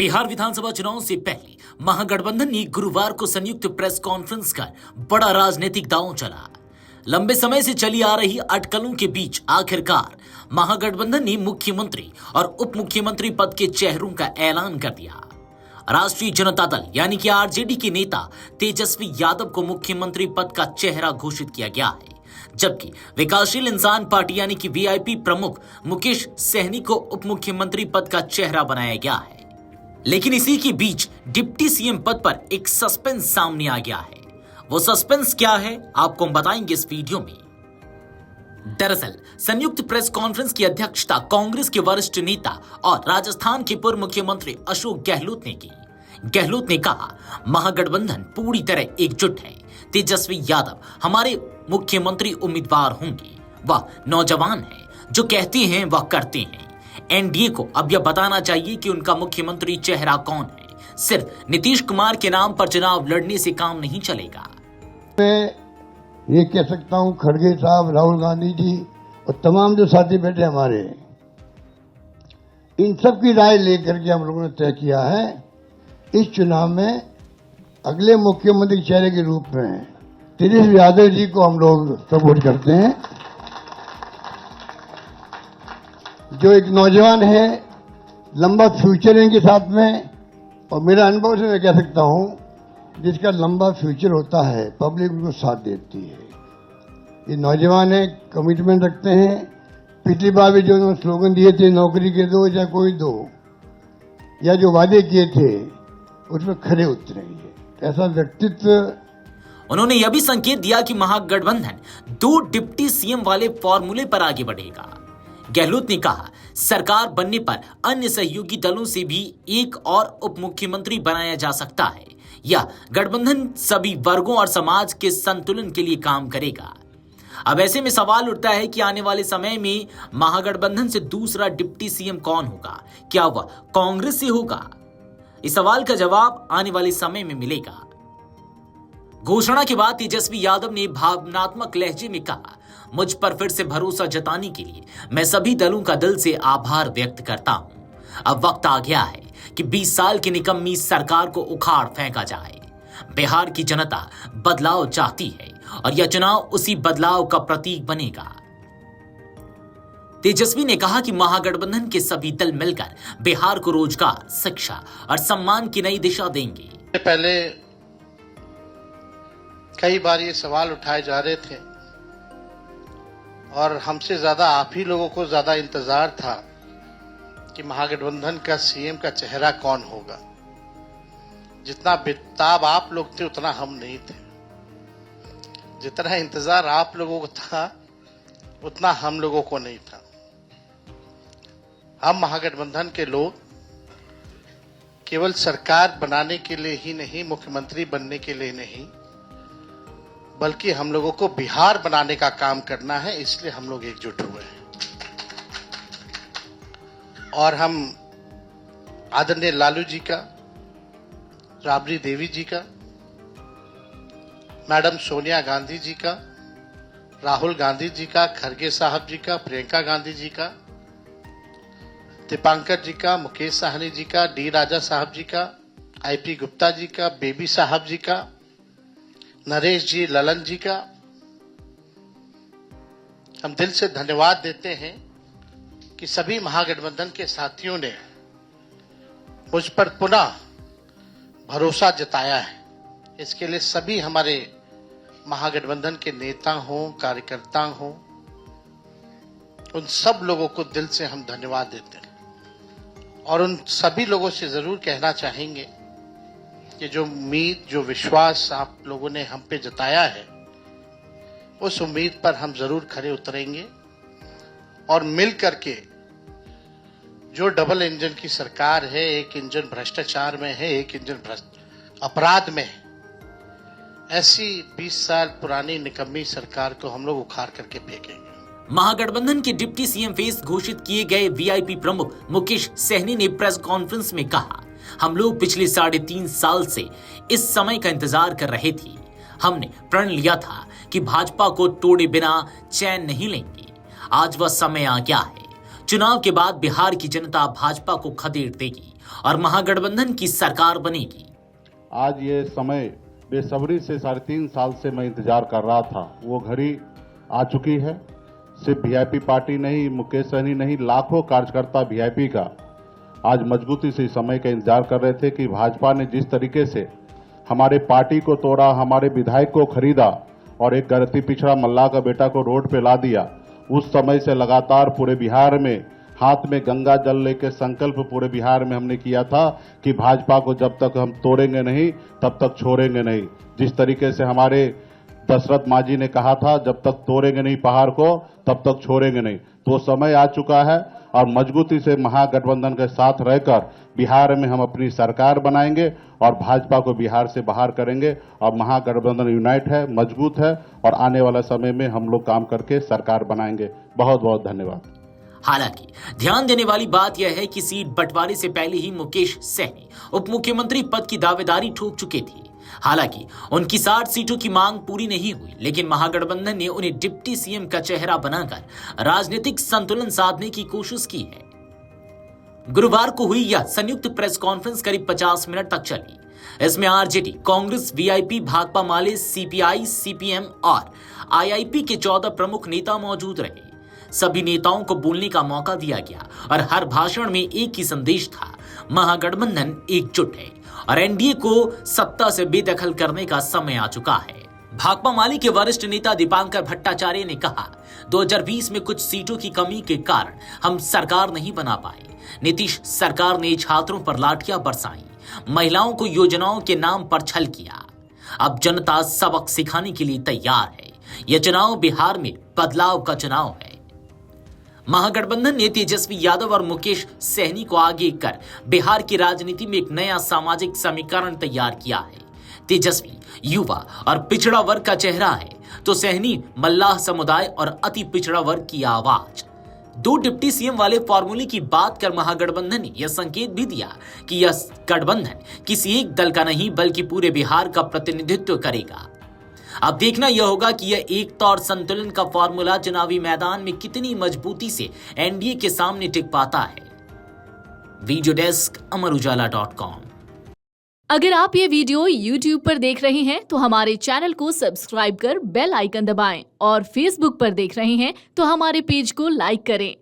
बिहार विधानसभा चुनाव से पहले महागठबंधन ने गुरुवार को संयुक्त प्रेस कॉन्फ्रेंस कर बड़ा राजनीतिक दांव चला। लंबे समय से चली आ रही अटकलों के बीच आखिरकार महागठबंधन ने मुख्यमंत्री और उप मुख्यमंत्री पद के चेहरों का ऐलान कर दिया। राष्ट्रीय जनता दल यानी कि आरजेडी के नेता तेजस्वी यादव को मुख्यमंत्री पद का चेहरा घोषित किया गया है, जबकि विकासशील इंसान पार्टी यानी कि वीआईपी प्रमुख मुकेश सहनी को उप मुख्यमंत्री पद का चेहरा बनाया गया है। लेकिन इसी के बीच डिप्टी सीएम पद पर एक सस्पेंस सामने आ गया है। वो सस्पेंस क्या है, आपको हम बताएंगे इस वीडियो में। दरअसल संयुक्त प्रेस कॉन्फ्रेंस की अध्यक्षता कांग्रेस के वरिष्ठ नेता और राजस्थान के पूर्व मुख्यमंत्री अशोक गहलोत ने की। गहलोत ने कहा, महागठबंधन पूरी तरह एकजुट है। तेजस्वी यादव हमारे मुख्यमंत्री उम्मीदवार होंगे। वह नौजवान है, जो कहते हैं वह करते हैं। एनडीए को अब यह बताना चाहिए कि उनका मुख्यमंत्री चेहरा कौन है। सिर्फ नीतीश कुमार के नाम पर चुनाव लड़ने से काम नहीं चलेगा। मैं ये कह सकता हूं, खड़गे साहब, राहुल गांधी जी और तमाम जो साथी बैठे हमारे, इन सब की राय लेकर के हम लोगों ने तय किया है इस चुनाव में अगले मुख्यमंत्री के चेहरे के रूप में तेजस्वी यादव जी को हम लोग सपोर्ट करते हैं, जो एक नौजवान है, लंबा फ्यूचर है इनके साथ में। और मेरा अनुभव से मैं कह सकता हूं, जिसका लंबा फ्यूचर होता है पब्लिक उनको साथ देती है। ये नौजवान है, कमिटमेंट रखते हैं। पिछली बार भी जो उन्होंने स्लोगन दिए थे, नौकरी के दो या कोई दो, या जो वादे किए थे उसमें खरे उतरेंगे, ऐसा व्यक्तित्व। उन्होंने यह भी संकेत दिया कि महागठबंधन 2 डिप्टी सीएम वाले फॉर्मूले पर आगे बढ़ेगा। गहलोत ने कहा, सरकार बनने पर अन्य सहयोगी दलों से भी एक और उप मुख्यमंत्री बनाया जा सकता है। यह गठबंधन सभी वर्गों और समाज के संतुलन के लिए काम करेगा। अब ऐसे में सवाल उठता है कि आने वाले समय में महागठबंधन से दूसरा डिप्टी सीएम कौन होगा? क्या वह कांग्रेस से होगा? इस सवाल का जवाब आने वाले समय में मिलेगा। घोषणा के बाद तेजस्वी यादव ने भावनात्मक लहजे में कहा, मुझ पर फिर से भरोसा जताने के लिए मैं सभी दलों का दिल से आभार व्यक्त करता हूं। अब वक्त आ गया है कि 20 साल की निकम्मी सरकार को उखाड़ फेंका जाए। बिहार की जनता बदलाव चाहती है और यह चुनाव उसी बदलाव का प्रतीक बनेगा। तेजस्वी ने कहा कि महागठबंधन के सभी दल मिलकर बिहार को रोजगार, शिक्षा और सम्मान की नई दिशा देंगे। पहले कई बार ये सवाल उठाए जा रहे थे और हमसे ज्यादा आप ही लोगों को ज्यादा इंतजार था कि महागठबंधन का सीएम का चेहरा कौन होगा। जितना बेताब आप लोग थे उतना हम नहीं थे। जितना इंतजार आप लोगों को था उतना हम लोगों को नहीं था। हम महागठबंधन के लोग केवल सरकार बनाने के लिए ही नहीं, मुख्यमंत्री बनने के लिए नहीं, बल्कि हम लोगों को बिहार बनाने का काम करना है, इसलिए हम लोग एकजुट हुए हैं। और हम आदरणीय लालू जी का, राबड़ी देवी जी का, मैडम सोनिया गांधी जी का, राहुल गांधी जी का, खड़गे साहब जी का, प्रियंका गांधी जी का, दीपांकर जी का, मुकेश सहनी जी का, डी राजा साहब जी का, आईपी गुप्ता जी का, बेबी साहब जी का, नरेश जी, ललन जी का हम दिल से धन्यवाद देते हैं कि सभी महागठबंधन के साथियों ने मुझ पर पुनः भरोसा जताया है। इसके लिए सभी हमारे महागठबंधन के नेता हों, कार्यकर्ता हों, उन सब लोगों को दिल से हम धन्यवाद देते हैं। और उन सभी लोगों से जरूर कहना चाहेंगे कि जो उम्मीद, जो विश्वास आप लोगों ने हम पे जताया है, उस उम्मीद पर हम जरूर खरे उतरेंगे और मिल करके जो डबल इंजन की सरकार है, एक इंजन भ्रष्टाचार में है, एक इंजन अपराध में है, ऐसी 20 साल पुरानी निकम्मी सरकार को हम लोग उखाड़ करके फेंकेंगे। महागठबंधन के डिप्टी सीएम फेस घोषित किए गए वीआईपी प्रमुख मुकेश सहनी ने प्रेस कॉन्फ्रेंस में कहा, हम लोग पिछले 3.5 साल से इस समय का इंतजार कर रहे थे। हमने प्रण लिया था कि भाजपा को तोड़े बिना चैन नहीं लेंगे। आज वह समय आ गया है। चुनाव के बाद बिहार की जनता भाजपा को खदेड़ देगी और महागठबंधन की सरकार बनेगी। आज ये समय बेसब्री से 3.5 साल से मैं इंतजार कर रहा था, वो घड़ी आ चुकी है। सिर्फ वीआईपी पार्टी नहीं, मुकेश सहनी नहीं, लाखों कार्यकर्ता वीआईपी का आज मजबूती से इस समय का इंतजार कर रहे थे कि भाजपा ने जिस तरीके से हमारे पार्टी को तोड़ा, हमारे विधायक को खरीदा और एक गलती पिछड़ा मल्लाह का बेटा को रोड पे ला दिया, उस समय से लगातार पूरे बिहार में हाथ में गंगा जल लेके संकल्प पूरे बिहार में हमने किया था कि भाजपा को जब तक हम तोड़ेंगे नहीं तब तक छोड़ेंगे नहीं। जिस तरीके से हमारे दशरथ मांझी ने कहा था, जब तक तोड़ेंगे नहीं पहाड़ को तब तक छोड़ेंगे नहीं, तो समय आ चुका है और मजबूती से महागठबंधन के साथ रहकर बिहार में हम अपनी सरकार बनाएंगे और भाजपा को बिहार से बाहर करेंगे और महागठबंधन यूनाइट है, मजबूत है और आने वाला समय में हम लोग काम करके सरकार बनाएंगे। बहुत बहुत धन्यवाद। हालांकि ध्यान देने वाली बात यह है कि सीट बंटवारे से पहले ही मुकेश सहनी उप मुख्यमंत्री पद की दावेदारी ठोक चुके थे। हालांकि उनकी 60 सीटों की मांग पूरी नहीं हुई, लेकिन महागठबंधन ने उन्हें डिप्टी सीएम का चेहरा बनाकर राजनीतिक संतुलन साधने की कोशिश की है। गुरुवार को हुई यह संयुक्त प्रेस कॉन्फ्रेंस करीब 50 मिनट तक चली। इसमें आरजेडी, कांग्रेस, वीआईपी, भाकपा माले, सीपीआई, सीपीएम और आईआईपी के 14 प्रमुख नेता मौजूद रहे। सभी नेताओं को बोलने का मौका दिया गया और हर भाषण में एक ही संदेश था, महागठबंधन एकजुट है और एनडीए को सत्ता से बेदखल करने का समय आ चुका है। भाकपा माले के वरिष्ठ नेता दीपांकर भट्टाचार्य ने कहा, 2020 में कुछ सीटों की कमी के कारण हम सरकार नहीं बना पाए। नीतीश सरकार ने छात्रों पर लाठियां बरसाई, महिलाओं को योजनाओं के नाम पर छल किया। अब जनता सबक सिखाने के लिए तैयार है। यह चुनाव बिहार में बदलाव का चुनाव है। महागठबंधन ने तेजस्वी यादव और मुकेश सहनी को आगे कर बिहार की राजनीति में एक नया सामाजिक समीकरण तैयार किया है। तेजस्वी युवा और पिछड़ा वर्ग का चेहरा है, तो सहनी मल्लाह समुदाय और अति पिछड़ा वर्ग की आवाज। 2 डिप्टी सीएम वाले फॉर्मूले की बात कर महागठबंधन ने यह संकेत भी दिया कि यह गठबंधन किसी एक दल का नहीं बल्कि पूरे बिहार का प्रतिनिधित्व करेगा। अब देखना यह होगा कि यह एकता और संतुलन का फॉर्मूला चुनावी मैदान में कितनी मजबूती से एनडीए के सामने टिक पाता है। Video desk amarujala.com। अगर आप ये वीडियो YouTube पर देख रहे हैं तो हमारे चैनल को सब्सक्राइब कर बेल आइकन दबाएं और Facebook पर देख रहे हैं तो हमारे पेज को लाइक करें।